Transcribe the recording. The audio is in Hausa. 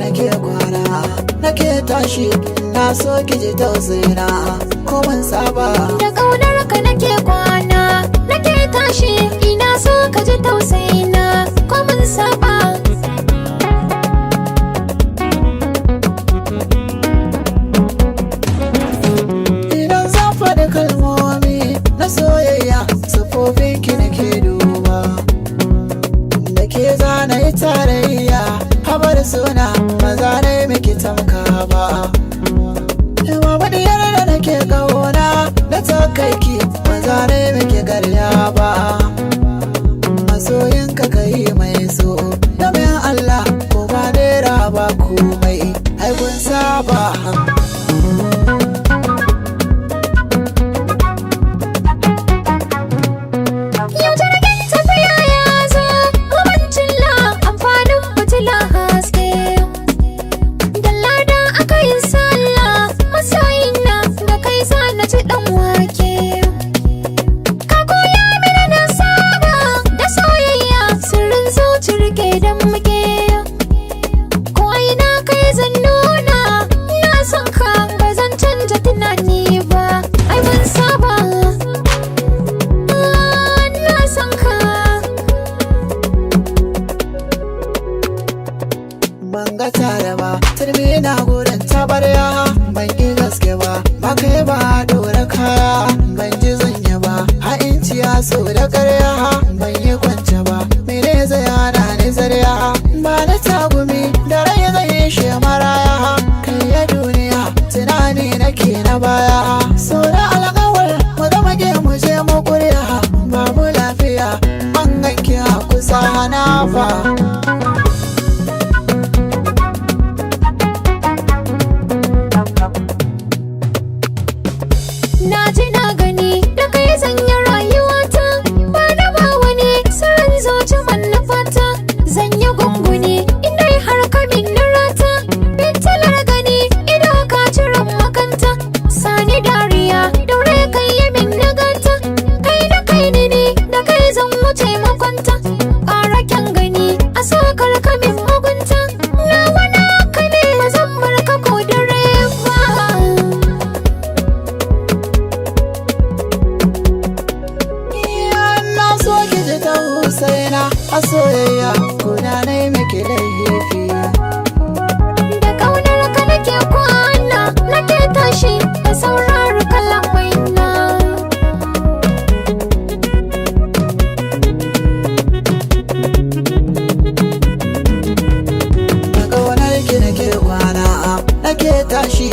nake kwana nake tashi na so ki ji tausayina ko mun saba da kaunar ka nake kwana nake tashi ina so ka ji tausayina ko mun saba idan zan faɗi kalmomi na soyayya sufofin ki nake duba da ke zana yi tarayya habar suna maza ne miki tamka ba yawa madiyar da nake kauna da takaiki maza ne miki garya ba masoyinka ka yi mai so domin Allah ko ba naira ba komai haikun saba ban ga tare ba turmi na gurin tabarya ban ki gaske ba ba kai ba dora kaya ban ji zanya ba ha'inci ya so da karya ban yi kwance ba mene zai hana ni zarya ba na tagumi da rai zai yi shi maraya kai ya duniya tunani nake na baya so da alƙawar mu zama ke mu je mu ƙuriya babu lafiya ban ganki a kusa hana fa na ji na gani da kai sanya rayuwata ba da ba wani sirrin zuci manufata zan yi gunguni inda har ka min rata fitilar gani ido ka ciran makanta sani dariya daure kai yi min naganta kai da kai ne da kai zan wuce makwanta ƙara kyan gani a sakar ka min mugunta na wani haka ne ba zan bar ka ko dare ba Husaina a soyayya kuna na yi miki laifi da kaunar ka nake kwana nake tashi da saurari kalamaina da kaunar ki nake kwana nake tashi